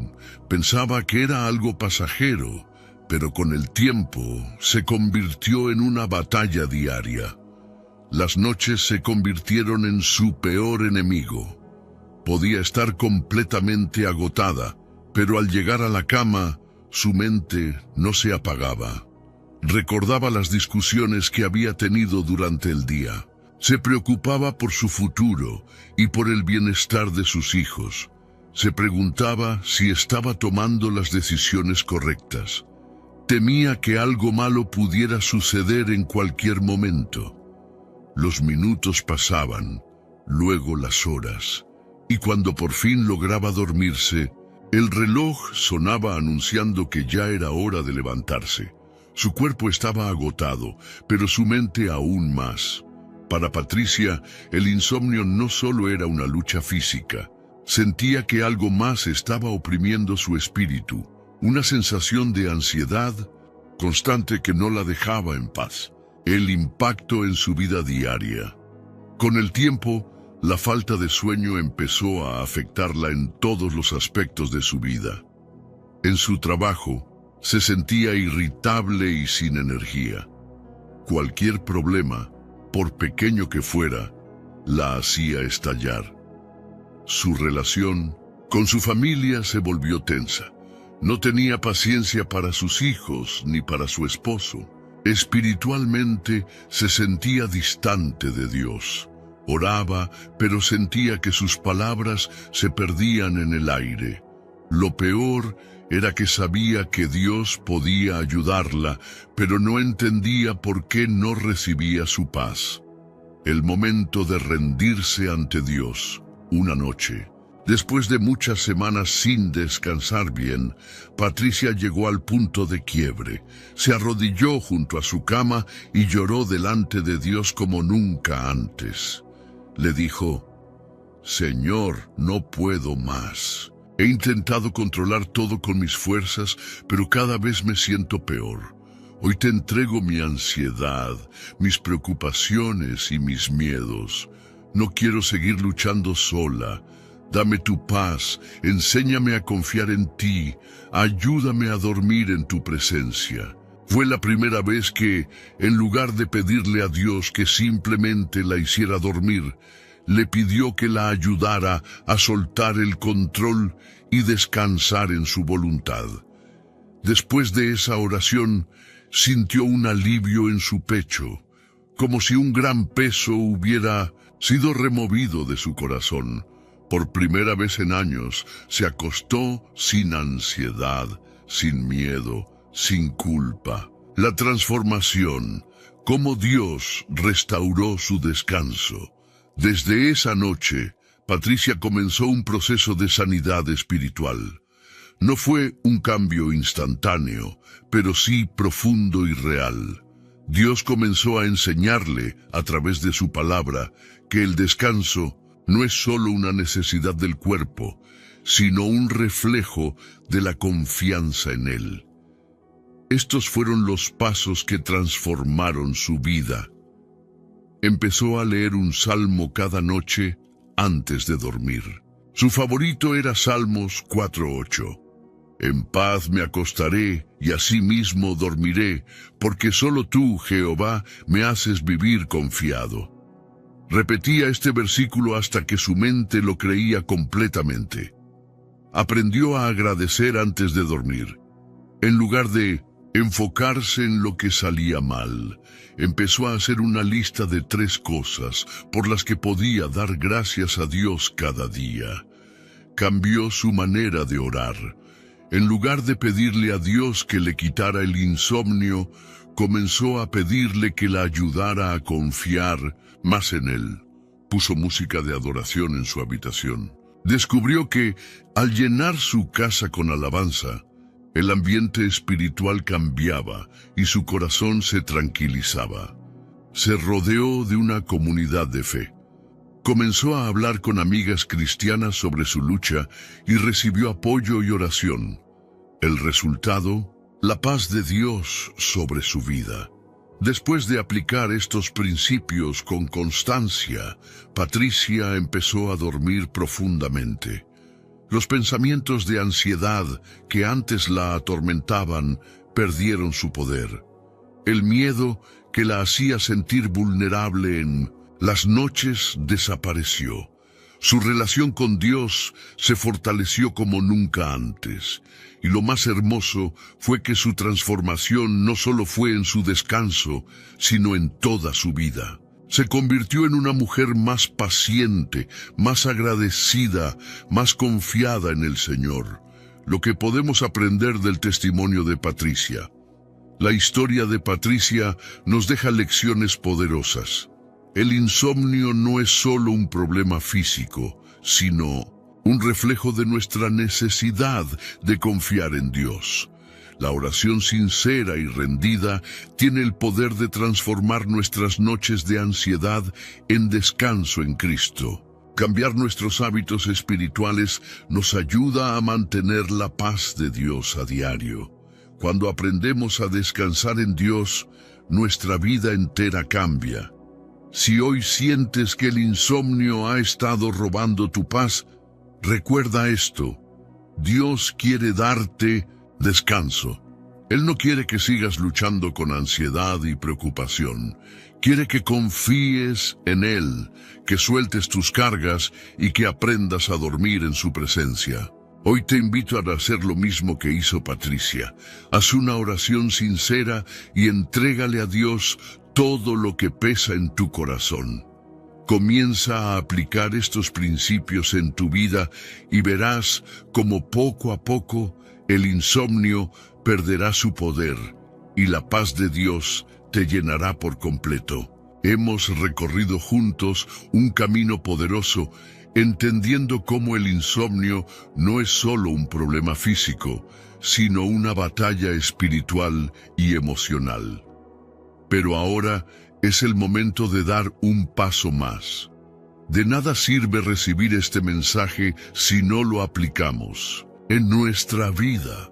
pensaba que era algo pasajero, pero con el tiempo se convirtió en una batalla diaria. Las noches se convirtieron en su peor enemigo. Podía estar completamente agotada, pero al llegar a la cama, su mente no se apagaba. Recordaba las discusiones que había tenido durante el día. Se preocupaba por su futuro y por el bienestar de sus hijos. Se preguntaba si estaba tomando las decisiones correctas. Temía que algo malo pudiera suceder en cualquier momento. Los minutos pasaban, luego las horas, y cuando por fin lograba dormirse, el reloj sonaba anunciando que ya era hora de levantarse. Su cuerpo estaba agotado, pero su mente aún más. Para Patricia, el insomnio no solo era una lucha física. Sentía que algo más estaba oprimiendo su espíritu, una sensación de ansiedad constante que no la dejaba en paz. El impacto en su vida diaria. Con el tiempo, la falta de sueño empezó a afectarla en todos los aspectos de su vida. En su trabajo, se sentía irritable y sin energía. Cualquier problema, por pequeño que fuera, la hacía estallar. Su relación con su familia se volvió tensa. No tenía paciencia para sus hijos ni para su esposo. Espiritualmente se sentía distante de Dios. Oraba, pero sentía que sus palabras se perdían en el aire. Lo peor era que sabía que Dios podía ayudarla, pero no entendía por qué no recibía su paz. El momento de rendirse ante Dios, una noche. Después de muchas semanas sin descansar bien, Patricia llegó al punto de quiebre. Se arrodilló junto a su cama y lloró delante de Dios como nunca antes. Le dijo: Señor, no puedo más. He intentado controlar todo con mis fuerzas, pero cada vez me siento peor. Hoy te entrego mi ansiedad, mis preocupaciones y mis miedos. No quiero seguir luchando sola. Dame tu paz, enséñame a confiar en ti, ayúdame a dormir en tu presencia. Fue la primera vez que, en lugar de pedirle a Dios que simplemente la hiciera dormir, le pidió que la ayudara a soltar el control y descansar en su voluntad. Después de esa oración, sintió un alivio en su pecho, como si un gran peso hubiera sido removido de su corazón. Por primera vez en años, se acostó sin ansiedad, sin miedo, sin culpa. La transformación, cómo Dios restauró su descanso. Desde esa noche, Patricia comenzó un proceso de sanidad espiritual. No fue un cambio instantáneo, pero sí profundo y real. Dios comenzó a enseñarle, a través de su palabra, que el descanso no es solo una necesidad del cuerpo, sino un reflejo de la confianza en Él. Estos fueron los pasos que transformaron su vida. Empezó a leer un salmo cada noche antes de dormir. Su favorito era Salmos 4:8. En paz me acostaré y asimismo dormiré, porque solo tú, Jehová, me haces vivir confiado. Repetía este versículo hasta que su mente lo creía completamente. Aprendió a agradecer antes de dormir. En lugar de enfocarse en lo que salía mal, empezó a hacer una lista de 3 cosas por las que podía dar gracias a Dios cada día. Cambió su manera de orar. En lugar de pedirle a Dios que le quitara el insomnio, comenzó a pedirle que la ayudara a confiar más en Él. Puso música de adoración en su habitación. Descubrió que, al llenar su casa con alabanza, el ambiente espiritual cambiaba y su corazón se tranquilizaba. Se rodeó de una comunidad de fe. Comenzó a hablar con amigas cristianas sobre su lucha y recibió apoyo y oración. El resultado, la paz de Dios sobre su vida. Después de aplicar estos principios con constancia, Patricia empezó a dormir profundamente. Los pensamientos de ansiedad que antes la atormentaban perdieron su poder. El miedo que la hacía sentir vulnerable en las noches desapareció. Su relación con Dios se fortaleció como nunca antes. Y lo más hermoso fue que su transformación no solo fue en su descanso, sino en toda su vida. Se convirtió en una mujer más paciente, más agradecida, más confiada en el Señor. Lo que podemos aprender del testimonio de Patricia. La historia de Patricia nos deja lecciones poderosas. El insomnio no es solo un problema físico, sino un reflejo de nuestra necesidad de confiar en Dios. La oración sincera y rendida tiene el poder de transformar nuestras noches de ansiedad en descanso en Cristo. Cambiar nuestros hábitos espirituales nos ayuda a mantener la paz de Dios a diario. Cuando aprendemos a descansar en Dios, nuestra vida entera cambia. Si hoy sientes que el insomnio ha estado robando tu paz, recuerda esto: Dios quiere darte descanso. Él no quiere que sigas luchando con ansiedad y preocupación. Quiere que confíes en Él, que sueltes tus cargas y que aprendas a dormir en su presencia. Hoy te invito a hacer lo mismo que hizo Patricia. Haz una oración sincera y entrégale a Dios todo lo que pesa en tu corazón. Comienza a aplicar estos principios en tu vida y verás cómo poco a poco el insomnio perderá su poder y la paz de Dios te llenará por completo. Hemos recorrido juntos un camino poderoso, entendiendo cómo el insomnio no es solo un problema físico, sino una batalla espiritual y emocional. Pero ahora es el momento de dar un paso más. De nada sirve recibir este mensaje si no lo aplicamos en nuestra vida.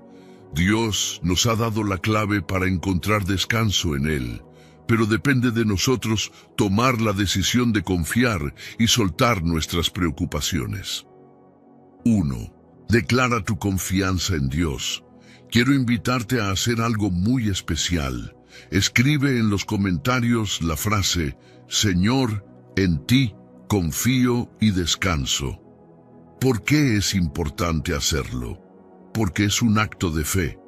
Dios nos ha dado la clave para encontrar descanso en Él, pero depende de nosotros tomar la decisión de confiar y soltar nuestras preocupaciones. 1. Declara tu confianza en Dios. Quiero invitarte a hacer algo muy especial. Escribe en los comentarios la frase: Señor, en ti confío y descanso. ¿Por qué es importante hacerlo? Porque es un acto de fe.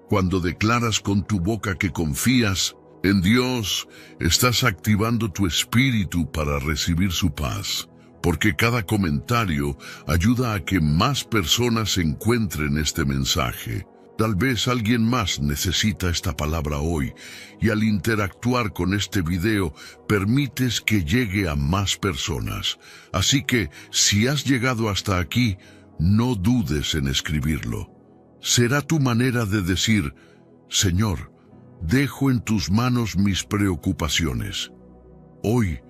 Cuando declaras con tu boca que confías en Dios, estás activando tu espíritu para recibir su paz, porque cada comentario ayuda a que más personas encuentren este mensaje. Tal vez alguien más necesita esta palabra hoy, y al interactuar con este video, permites que llegue a más personas. Así que, si has llegado hasta aquí, no dudes en escribirlo. Será tu manera de decir: Señor, dejo en tus manos mis preocupaciones. Hoy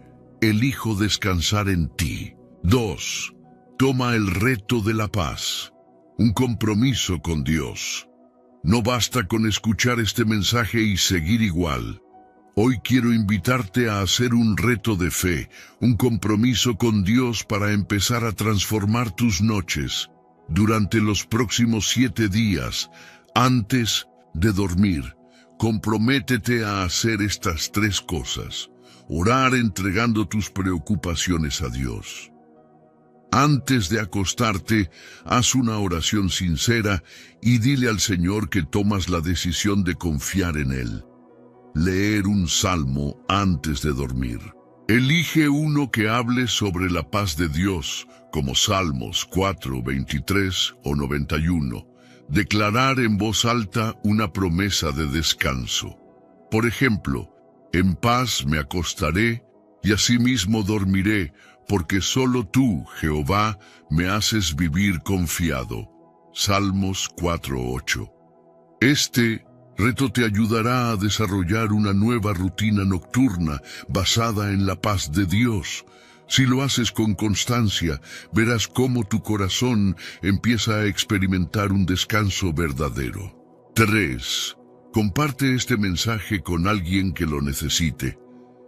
elijo descansar en ti. 2. Toma el reto de la paz. Un compromiso con Dios. No basta con escuchar este mensaje y seguir igual. Hoy quiero invitarte a hacer un reto de fe, un compromiso con Dios para empezar a transformar tus noches. Durante los próximos 7 días, antes de dormir, comprométete a hacer estas 3 cosas. Orar entregando tus preocupaciones a Dios. Antes de acostarte, haz una oración sincera y dile al Señor que tomas la decisión de confiar en Él. Leer un salmo antes de dormir. Elige uno que hable sobre la paz de Dios, como Salmos 4, 23 o 91. Declarar en voz alta una promesa de descanso. Por ejemplo, en paz me acostaré y asimismo dormiré, porque solo tú, Jehová, me haces vivir confiado. Salmos 4:8. Este reto te ayudará a desarrollar una nueva rutina nocturna basada en la paz de Dios. Si lo haces con constancia, verás cómo tu corazón empieza a experimentar un descanso verdadero. 3. Comparte este mensaje con alguien que lo necesite.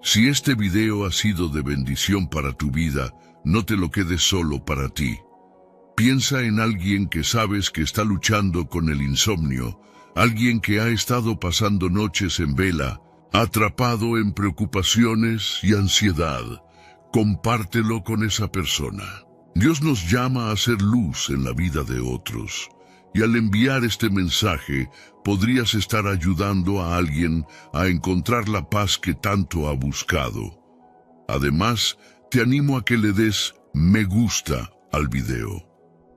Si este video ha sido de bendición para tu vida, no te lo quedes solo para ti. Piensa en alguien que sabes que está luchando con el insomnio, alguien que ha estado pasando noches en vela, atrapado en preocupaciones y ansiedad. Compártelo con esa persona. Dios nos llama a hacer luz en la vida de otros. Y al enviar este mensaje, podrías estar ayudando a alguien a encontrar la paz que tanto ha buscado. Además, te animo a que le des me gusta al video.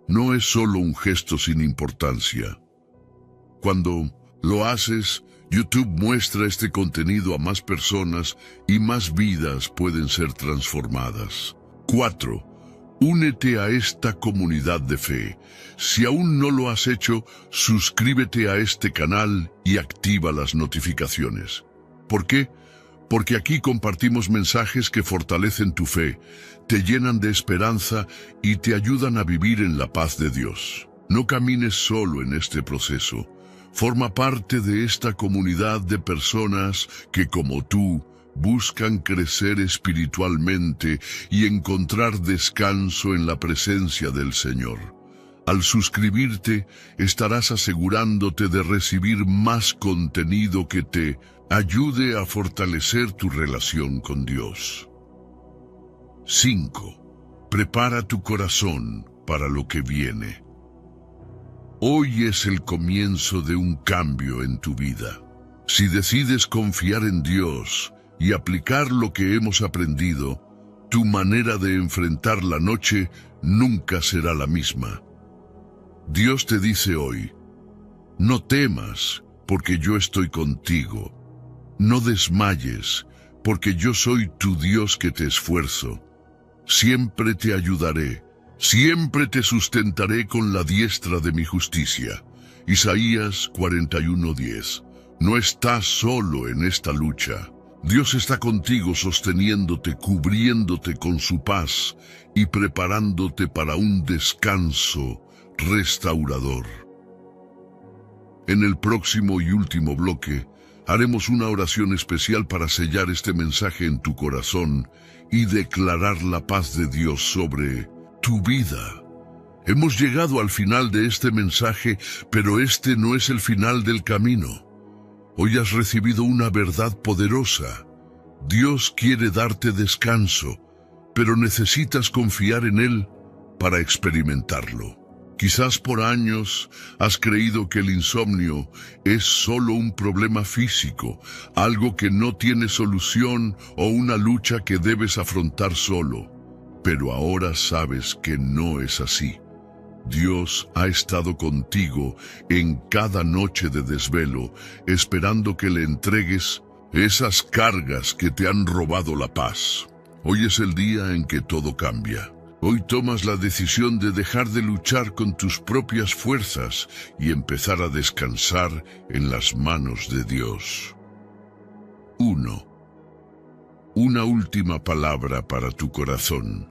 No es solo un gesto sin importancia. Cuando lo haces, YouTube muestra este contenido a más personas y más vidas pueden ser transformadas. 4. Únete a esta comunidad de fe. Si aún no lo has hecho, suscríbete a este canal y activa las notificaciones. ¿Por qué? Porque aquí compartimos mensajes que fortalecen tu fe, te llenan de esperanza y te ayudan a vivir en la paz de Dios. No camines solo en este proceso. Forma parte de esta comunidad de personas que, como tú, buscan crecer espiritualmente y encontrar descanso en la presencia del Señor. Al suscribirte, estarás asegurándote de recibir más contenido que te ayude a fortalecer tu relación con Dios. 5. Prepara tu corazón para lo que viene. Hoy es el comienzo de un cambio en tu vida. Si decides confiar en Dios y aplicar lo que hemos aprendido, tu manera de enfrentar la noche nunca será la misma. Dios te dice hoy: no temas, porque yo estoy contigo. No desmayes, porque yo soy tu Dios que te esfuerzo. Siempre te ayudaré, siempre te sustentaré con la diestra de mi justicia. Isaías 41:10. No estás solo en esta lucha. Dios está contigo, sosteniéndote, cubriéndote con su paz y preparándote para un descanso restaurador. En el próximo y último bloque, haremos una oración especial para sellar este mensaje en tu corazón y declarar la paz de Dios sobre tu vida. Hemos llegado al final de este mensaje, pero este no es el final del camino. Hoy has recibido una verdad poderosa. Dios quiere darte descanso, pero necesitas confiar en Él para experimentarlo. Quizás por años has creído que el insomnio es solo un problema físico, algo que no tiene solución o una lucha que debes afrontar solo. Pero ahora sabes que no es así. Dios ha estado contigo en cada noche de desvelo, esperando que le entregues esas cargas que te han robado la paz. Hoy es el día en que todo cambia. Hoy tomas la decisión de dejar de luchar con tus propias fuerzas y empezar a descansar en las manos de Dios. 1. Una última palabra para tu corazón.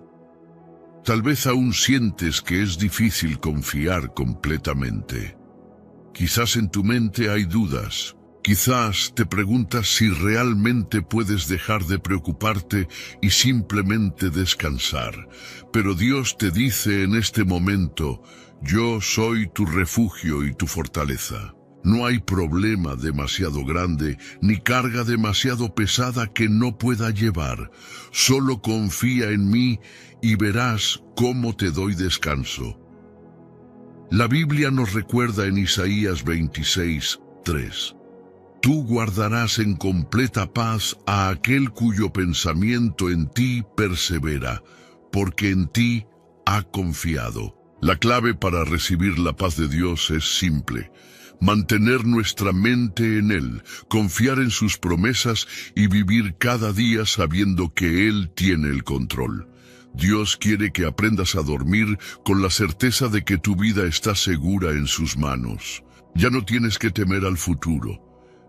Tal vez aún sientes que es difícil confiar completamente. Quizás en tu mente hay dudas. Quizás te preguntas si realmente puedes dejar de preocuparte y simplemente descansar. Pero Dios te dice en este momento: yo soy tu refugio y tu fortaleza. No hay problema demasiado grande ni carga demasiado pesada que no pueda llevar. Solo confía en mí y verás cómo te doy descanso. La Biblia nos recuerda en Isaías 26:3. Tú guardarás en completa paz a aquel cuyo pensamiento en ti persevera, porque en ti ha confiado. La clave para recibir la paz de Dios es simple: mantener nuestra mente en Él, confiar en sus promesas y vivir cada día sabiendo que Él tiene el control. Dios quiere que aprendas a dormir con la certeza de que tu vida está segura en sus manos. Ya no tienes que temer al futuro.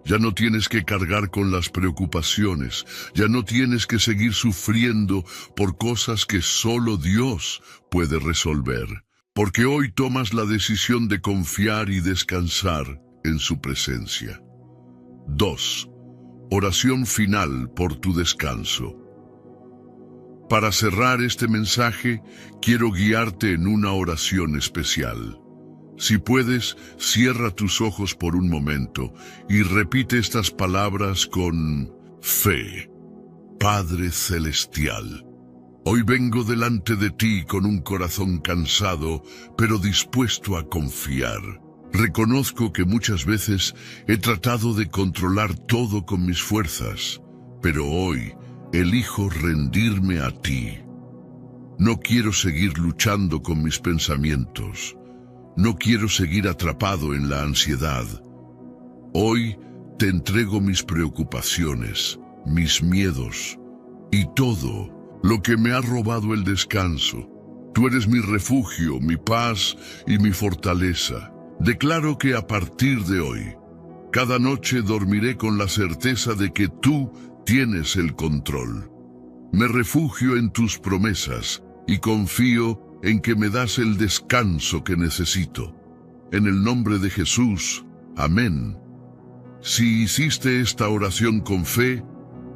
Ya no tienes que cargar con las preocupaciones. Ya no tienes que seguir sufriendo por cosas que solo Dios puede resolver. Porque hoy tomas la decisión de confiar y descansar en su presencia. 2. Oración final por tu descanso. Para cerrar este mensaje, quiero guiarte en una oración especial. Si puedes, cierra tus ojos por un momento y repite estas palabras con fe. Padre Celestial, hoy vengo delante de ti con un corazón cansado, pero dispuesto a confiar. Reconozco que muchas veces he tratado de controlar todo con mis fuerzas, pero hoy elijo rendirme a ti. No quiero seguir luchando con mis pensamientos. No quiero seguir atrapado en la ansiedad. Hoy te entrego mis preocupaciones, mis miedos y todo lo que me ha robado el descanso. Tú eres mi refugio, mi paz y mi fortaleza. Declaro que a partir de hoy, cada noche dormiré con la certeza de que tú tienes el control. Me refugio en tus promesas y confío en que me das el descanso que necesito. En el nombre de Jesús, amén. Si hiciste esta oración con fe,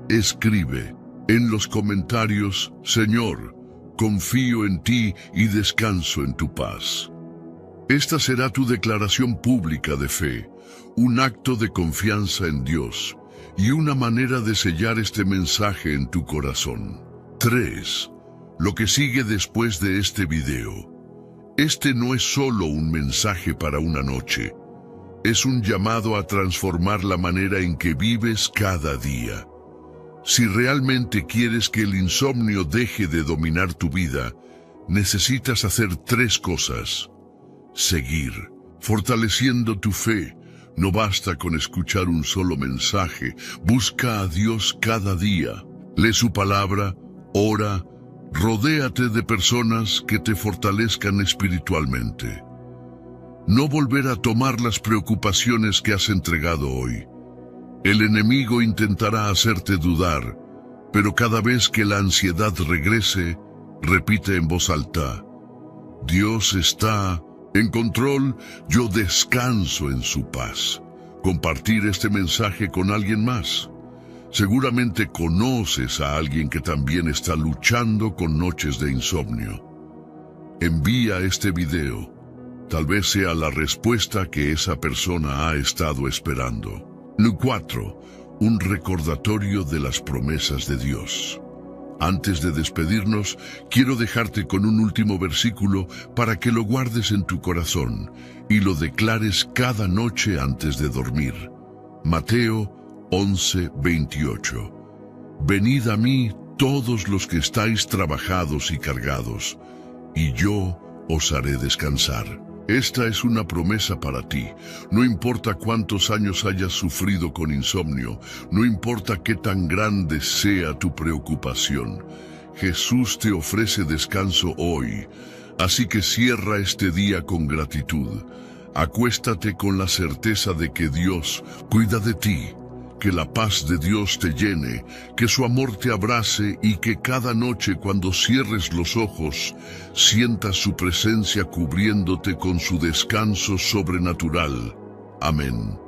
escribe en los comentarios: Señor, confío en ti y descanso en tu paz. Esta será tu declaración pública de fe, un acto de confianza en Dios y una manera de sellar este mensaje en tu corazón. 3. Lo que sigue después de este video. Este no es solo un mensaje para una noche, es un llamado a transformar la manera en que vives cada día. Si realmente quieres que el insomnio deje de dominar tu vida, necesitas hacer 3 cosas. Seguir, fortaleciendo tu fe. No basta con escuchar un solo mensaje. Busca a Dios cada día. Lee su palabra, ora, rodéate de personas que te fortalezcan espiritualmente. No volver a tomar las preocupaciones que has entregado hoy. El enemigo intentará hacerte dudar, pero cada vez que la ansiedad regrese, repite en voz alta: Dios está en control, yo descanso en su paz. Compartir este mensaje con alguien más. Seguramente conoces a alguien que también está luchando con noches de insomnio. Envía este video. Tal vez sea la respuesta que esa persona ha estado esperando. 4. Un recordatorio de las promesas de Dios. Antes de despedirnos, quiero dejarte con un último versículo para que lo guardes en tu corazón y lo declares cada noche antes de dormir. Mateo 11:28. Venid a mí todos los que estáis trabajados y cargados, y yo os haré descansar. Esta es una promesa para ti. No importa cuántos años hayas sufrido con insomnio, no importa qué tan grande sea tu preocupación, Jesús te ofrece descanso hoy. Así que cierra este día con gratitud. Acuéstate con la certeza de que Dios cuida de ti, que la paz de Dios te llene, que su amor te abrace y que cada noche cuando cierres los ojos, sientas su presencia cubriéndote con su descanso sobrenatural. Amén.